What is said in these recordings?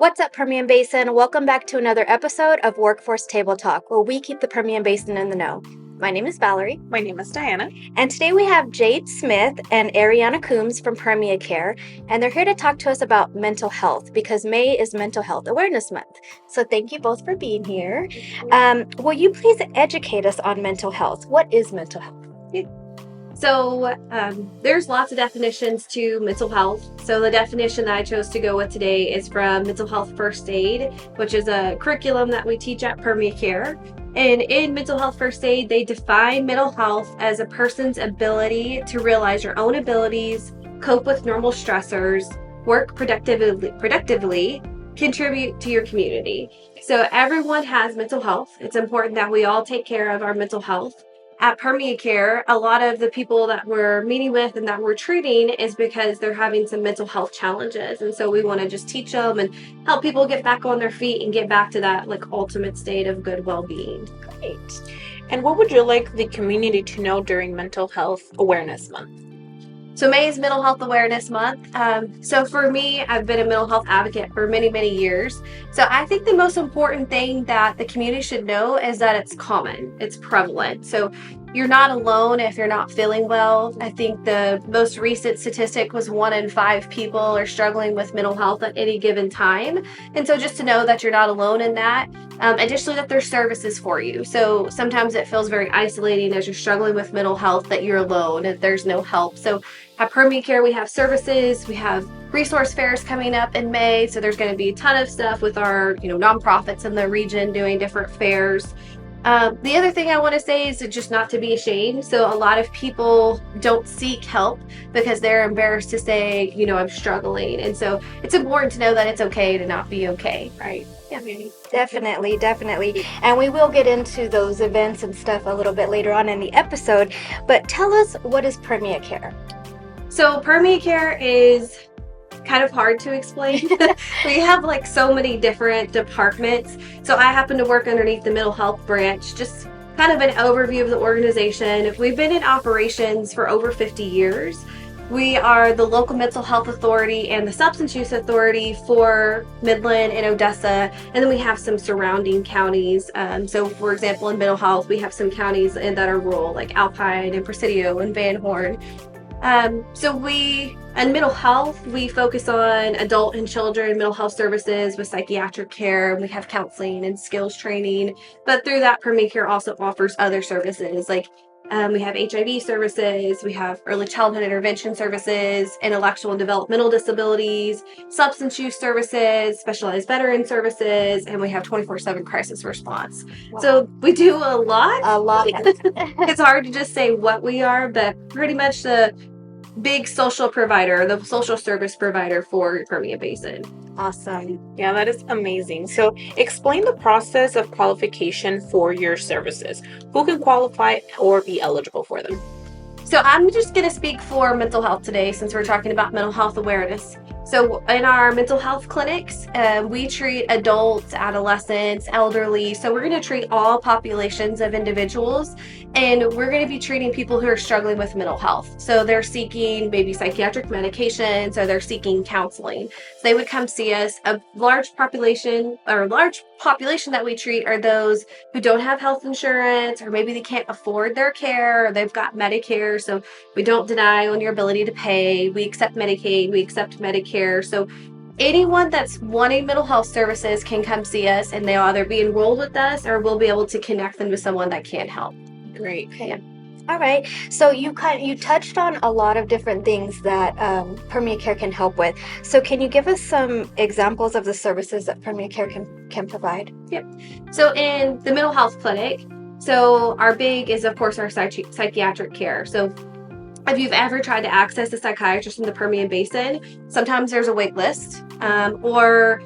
What's up, Permian Basin? Welcome back to another episode of Workforce Table Talk, where we keep the Permian Basin in the know. My name is Valerie. My name is Diana. And today we have Jade Smith and Ariana Coombs from PermiaCare, and they're here to talk to us about mental health because May is Mental Health Awareness Month. So thank you both for being here. Will you please educate us on mental health? What is mental health? So there's lots of definitions to mental health. So the definition that I chose to go with today is from Mental Health First Aid, which is a curriculum that we teach at PermiaCare. And in Mental Health First Aid, they define mental health as a person's ability to realize your own abilities, cope with normal stressors, work productively, contribute to your community. So everyone has mental health. It's important that we all take care of our mental health. At PermiaCare, a lot of the people that we're meeting with and that we're treating is because they're having some mental health challenges. And so we want to just teach them and help people get back on their feet and get back to that ultimate state of good well-being. Great. And what would you like the community to know during Mental Health Awareness Month? So May is Mental Health Awareness Month. So for me, I've been a mental health advocate for many, many years. So I think the most important thing that the community should know is that it's common, it's prevalent. So you're not alone if you're not feeling well. I think the most recent statistic was 1 in 5 people are struggling with mental health at any given time. And so just to know that you're not alone in that. Additionally, that there's services for you. So sometimes it feels very isolating as you're struggling with mental health that you're alone and there's no help. So at PermiaCare, we have services, we have resource fairs coming up in May. So there's going to be a ton of stuff with our, nonprofits in the region doing different fairs. The other thing I want to say is just not to be ashamed. So a lot of people don't seek help because they're embarrassed to say, I'm struggling. And so it's important to know that it's okay to not be okay, right? Yeah, definitely. And we will get into those events and stuff a little bit later on in the episode. But tell us, what is PermiaCare? So PermiaCare is kind of hard to explain. We have so many different departments. So I happen to work underneath the mental health branch, just kind of an overview of the organization. We've been in operations for over 50 years. We are the local mental health authority and the substance use authority for Midland and Odessa. And then we have some surrounding counties. So for example, in mental health, we have some counties that are rural, like Alpine and Presidio and Van Horn. In mental health, we focus on adult and children mental health services with psychiatric care. We have counseling and skills training. But through that, PermiaCare also offers other services we have HIV services, we have early childhood intervention services, intellectual and developmental disabilities, substance use services, specialized veteran services, and we have 24/7 crisis response. Wow. So we do a lot. It's hard to just say what we are, but pretty much the big social provider, the social service provider for Permian Basin. Awesome. Yeah, that is amazing. So explain the process of qualification for your services. Who can qualify or be eligible for them? So I'm just going to speak for mental health today since we're talking about mental health awareness. So in our mental health clinics, we treat adults, adolescents, elderly. So we're going to treat all populations of individuals, and we're going to be treating people who are struggling with mental health. So they're seeking maybe psychiatric medications or they're seeking counseling. So they would come see us. A large population that we treat are those who don't have health insurance, or maybe they can't afford their care, or they've got Medicare. So we don't deny on your ability to pay. We accept Medicaid, we accept Medicare. So anyone that's wanting mental health services can come see us, and they'll either be enrolled with us or we'll be able to connect them to someone that can help. Great. Okay. Yeah. All right. So you touched on a lot of different things that PermiaCare can help with. So can you give us some examples of the services that PermiaCare can provide? Yep. So in the mental health clinic, so our big is, of course, our psychiatric care. So if you've ever tried to access a psychiatrist in the Permian Basin, sometimes there's a wait list, or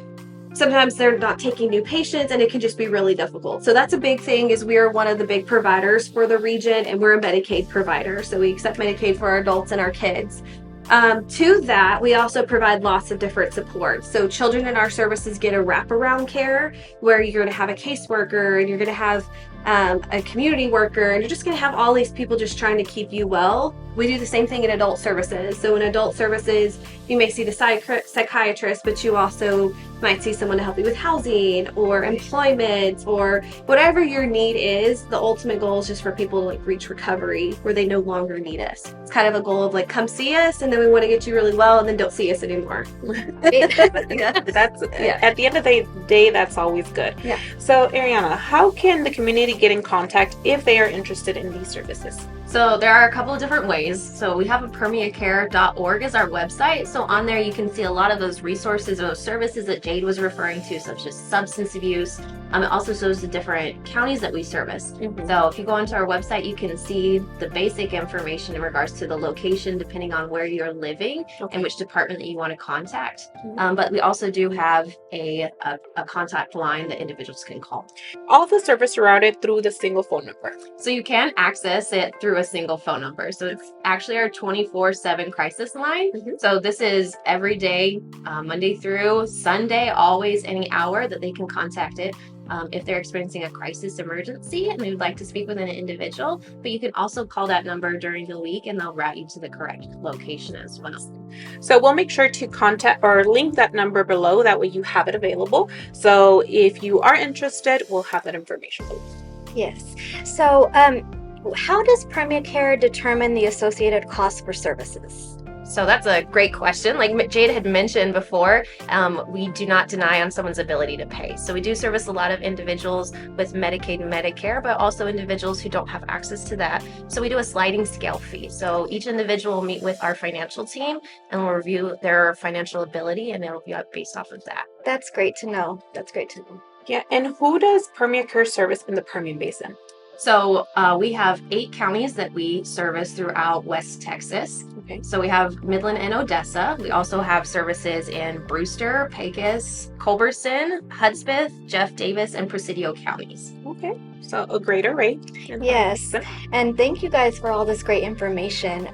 sometimes they're not taking new patients, and it can just be really difficult. So that's a big thing, is we are one of the big providers for the region, and we're a Medicaid provider. So we accept Medicaid for our adults and our kids. To that, we also provide lots of different supports. So children in our services get a wraparound care where you're going to have a caseworker and you're going to have a community worker, and you're just going to have all these people just trying to keep you well. We do the same thing in adult services. So in adult services, you may see the psychiatrist, but you also might see someone to help you with housing or employment or whatever your need is. The ultimate goal is just for people to like reach recovery where they no longer need us. It's kind of a goal of like, come see us, and then we want to get you really well, and then don't see us anymore. Yeah. That's at the end of the day, that's always good. Yeah. So Ariana, how can the community get in contact if they are interested in these services? So there are a couple of different ways. So we have a PermiaCare.org as our website. So on there you can see a lot of those resources, those services that Jade was referring to, such as substance abuse. It also shows the different counties that we service. So if you go onto our website, you can see the basic information in regards to the location, depending on where you're living and which department that you want to contact. But we also do have a contact line that individuals can call. All the service routed through the single phone number. So you can access it through a single phone number. So it's actually our 24/7 crisis line. So this is every day, Monday through Sunday, always any hour that they can contact it. If they're experiencing a crisis emergency and they would like to speak with an individual, but you can also call that number during the week and they'll route you to the correct location as well. So we'll make sure to contact or link that number below. That way you have it available. So if you are interested, we'll have that information below. Yes. So how does PermiaCare determine the associated costs for services? So that's a great question. Like Jade had mentioned before, we do not deny on someone's ability to pay. So we do service a lot of individuals with Medicaid and Medicare, but also individuals who don't have access to that. So we do a sliding scale fee. So each individual will meet with our financial team and we'll review their financial ability and it'll be based off of that. That's great to know. That's great to know. Yeah, and who does PermiaCare service in the Permian Basin? So we have 8 counties that we service throughout West Texas. Okay. So we have Midland and Odessa. We also have services in Brewster, Pecos, Culberson, Hudspeth, Jeff Davis, and Presidio counties. Okay, so a great array. Yes, and thank you guys for all this great information.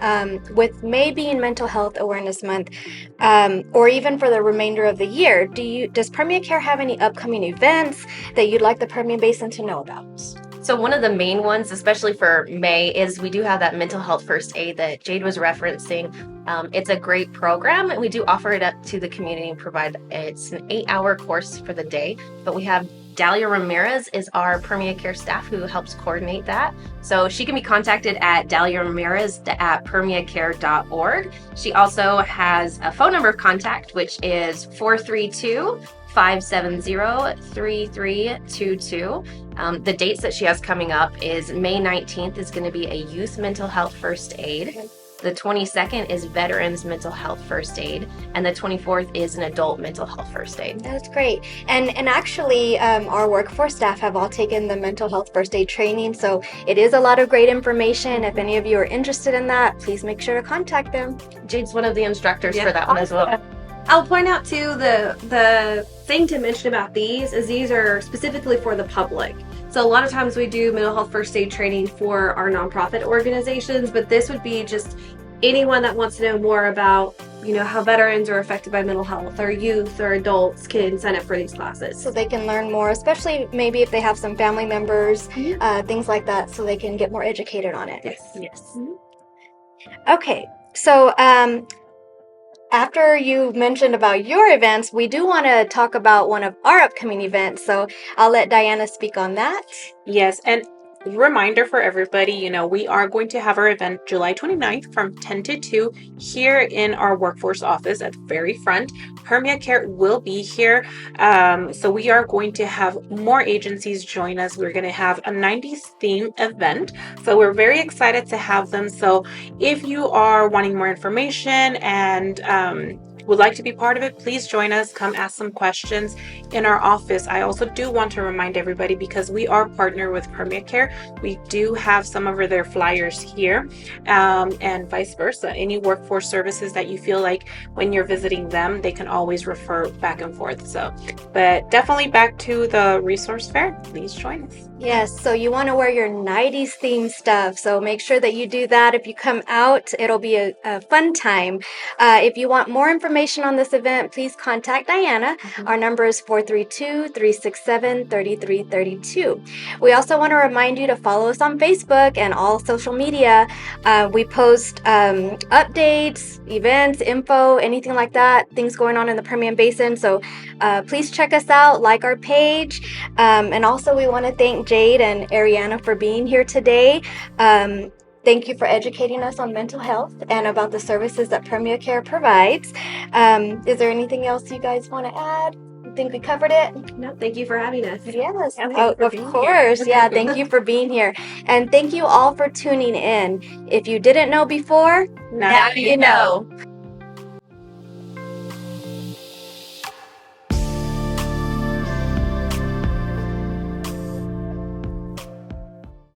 With May being Mental Health Awareness Month, or even for the remainder of the year, does PermiaCare have any upcoming events that you'd like the Permian Basin to know about? So one of the main ones, especially for May, is we do have that mental health first aid that Jade was referencing. It's a great program, and we do offer it up to the community and provide. It's an 8-hour course for the day, but we have Dalia Ramirez is our PermiaCare staff who helps coordinate that. So she can be contacted at Dalia Ramirez at PermiaCare.org. She also has a phone number of contact, which is 432-570-3322. The dates that she has coming up is May 19th is going to be a youth mental health first aid. The 22nd is Veterans Mental Health First Aid, and the 24th is an Adult Mental Health First Aid. That's great. And actually, our workforce staff have all taken the mental health first aid training, so it is a lot of great information. If any of you are interested in that, please make sure to contact them. Jade's one of the instructors for that one as well. I'll point out too, the thing to mention about these is these are specifically for the public. So a lot of times we do mental health first aid training for our nonprofit organizations, but this would be just anyone that wants to know more about, how veterans are affected by mental health, or youth or adults can sign up for these classes. So they can learn more, especially maybe if they have some family members, things like that, so they can get more educated on it. Yes. Okay, so after you mentioned about your events, we do want to talk about one of our upcoming events. So I'll let Diana speak on that. Yes, and reminder for everybody, we are going to have our event July 29th from 10 to 2 here in our workforce office at the very front. PermiaCare will be here. So we are going to have more agencies join us. We're going to have a 90s theme event. So we're very excited to have them. So if you are wanting more information and would like to be part of it, please join us. Come ask some questions in our office. I also do want to remind everybody, because we are partnered with PermiaCare, we do have some of their flyers here, and vice versa. Any workforce services that you feel like when you're visiting them, they can always refer back and forth. So, but definitely back to the resource fair. Please join us. Yes, so you want to wear your 90s theme stuff. So make sure that you do that. If you come out, it'll be a fun time. If you want more information information on this event, please contact Diana. Our number is 432-367-3332. We also want to remind you to follow us on Facebook and all social media. We post updates, events, info, anything like that, things going on in the Permian Basin. So please check us out, like our page. And also we want to thank Jade and Ariana for being here today. Thank you for educating us on mental health and about the services that PermiaCare provides. Is there anything else you guys want to add? I think we covered it. No, thank you for having us. Yes, Yeah, thank you for of being course. here. Yeah, thank you for being here. And thank you all for tuning in. If you didn't know before, Now you know.